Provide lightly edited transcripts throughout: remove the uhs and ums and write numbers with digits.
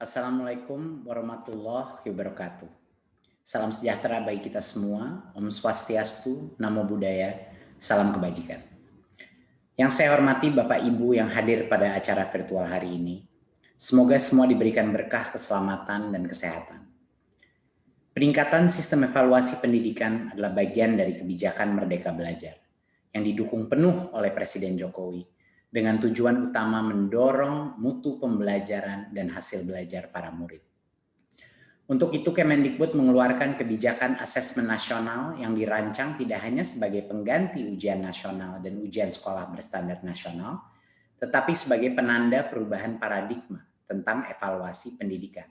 Assalamualaikum warahmatullahi wabarakatuh. Salam sejahtera bagi kita semua. Om Swastiastu, Namo Buddhaya, salam kebajikan. Yang saya hormati Bapak Ibu yang hadir pada acara virtual hari ini. Semoga semua diberikan berkah keselamatan dan kesehatan. Peningkatan sistem evaluasi pendidikan adalah bagian dari kebijakan Merdeka Belajar yang didukung penuh oleh Presiden Jokowi dengan tujuan utama mendorong mutu pembelajaran dan hasil belajar para murid. Untuk itu Kemendikbud mengeluarkan kebijakan asesmen nasional yang dirancang tidak hanya sebagai pengganti ujian nasional dan ujian sekolah berstandar nasional, tetapi sebagai penanda perubahan paradigma tentang evaluasi pendidikan.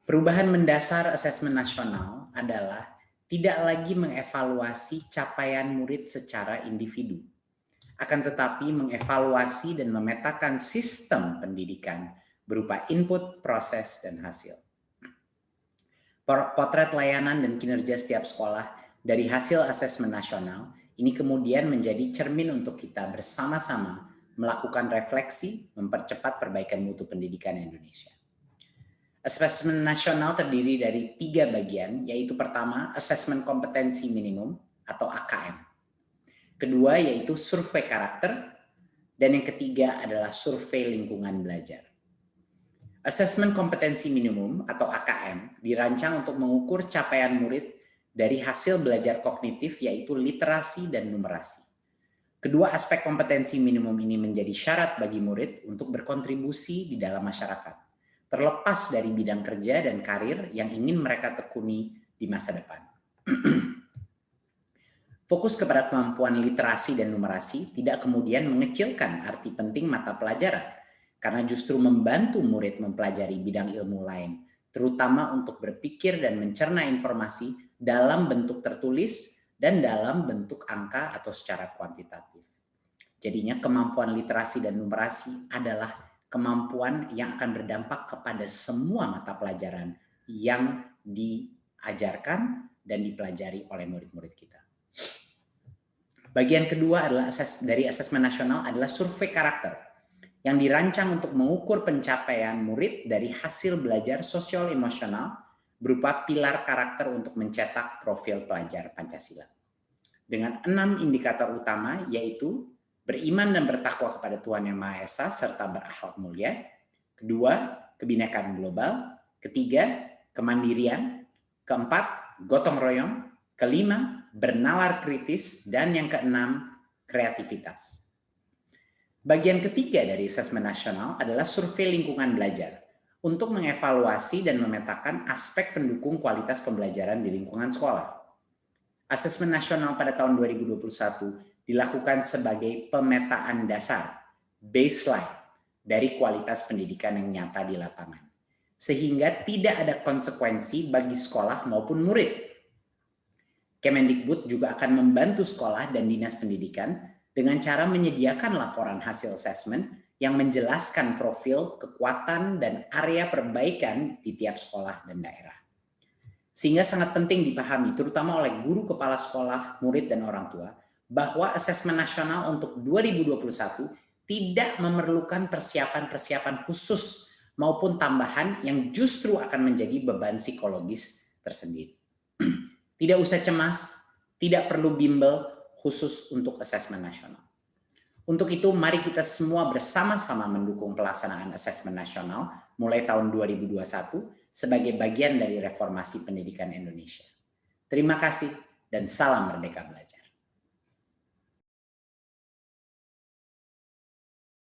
Perubahan mendasar asesmen nasional adalah tidak lagi mengevaluasi capaian murid secara individu, akan tetapi mengevaluasi dan memetakan sistem pendidikan berupa input, proses, dan hasil. Potret layanan dan kinerja setiap sekolah dari hasil asesmen nasional ini kemudian menjadi cermin untuk kita bersama-sama melakukan refleksi, mempercepat perbaikan mutu pendidikan Indonesia. Asesmen nasional terdiri dari 3 bagian, yaitu pertama, asesmen kompetensi minimum atau AKM. Kedua, yaitu survei karakter. Dan yang ketiga adalah survei lingkungan belajar. Asesmen kompetensi minimum atau AKM dirancang untuk mengukur capaian murid dari hasil belajar kognitif, yaitu literasi dan numerasi. Kedua aspek kompetensi minimum ini menjadi syarat bagi murid untuk berkontribusi di dalam masyarakat, terlepas dari bidang kerja dan karir yang ingin mereka tekuni di masa depan. Fokus kepada kemampuan literasi dan numerasi tidak kemudian mengecilkan arti penting mata pelajaran, karena justru membantu murid mempelajari bidang ilmu lain, terutama untuk berpikir dan mencerna informasi dalam bentuk tertulis dan dalam bentuk angka atau secara kuantitatif. Jadinya kemampuan literasi dan numerasi adalah kemampuan yang akan berdampak kepada semua mata pelajaran yang diajarkan dan dipelajari oleh murid-murid kita. Bagian kedua adalah dari asesmen nasional adalah survei karakter yang dirancang untuk mengukur pencapaian murid dari hasil belajar sosial emosional berupa pilar karakter untuk mencetak profil pelajar Pancasila. Dengan 6 indikator utama, yaitu beriman dan bertakwa kepada Tuhan Yang Maha Esa serta berakhlak mulia. Kedua, kebinekaan global. Ketiga, kemandirian. Keempat, gotong royong. Kelima, bernalar kritis. Dan yang keenam, kreativitas. Bagian ketiga dari asesmen nasional adalah survei lingkungan belajar untuk mengevaluasi dan memetakan aspek pendukung kualitas pembelajaran di lingkungan sekolah. Asesmen nasional pada tahun 2021 dilakukan sebagai pemetaan dasar, baseline, dari kualitas pendidikan yang nyata di lapangan. Sehingga tidak ada konsekuensi bagi sekolah maupun murid. Kemendikbud juga akan membantu sekolah dan dinas pendidikan dengan cara menyediakan laporan hasil asesmen yang menjelaskan profil, kekuatan, dan area perbaikan di tiap sekolah dan daerah. Sehingga sangat penting dipahami, terutama oleh guru, kepala sekolah, murid, dan orang tua, bahwa asesmen nasional untuk 2021 tidak memerlukan persiapan-persiapan khusus maupun tambahan yang justru akan menjadi beban psikologis tersendiri. Tidak usah cemas, tidak perlu bimbel khusus untuk asesmen nasional. Untuk itu, mari kita semua bersama-sama mendukung pelaksanaan asesmen nasional mulai tahun 2021 sebagai bagian dari reformasi pendidikan Indonesia. Terima kasih dan salam Merdeka Belajar.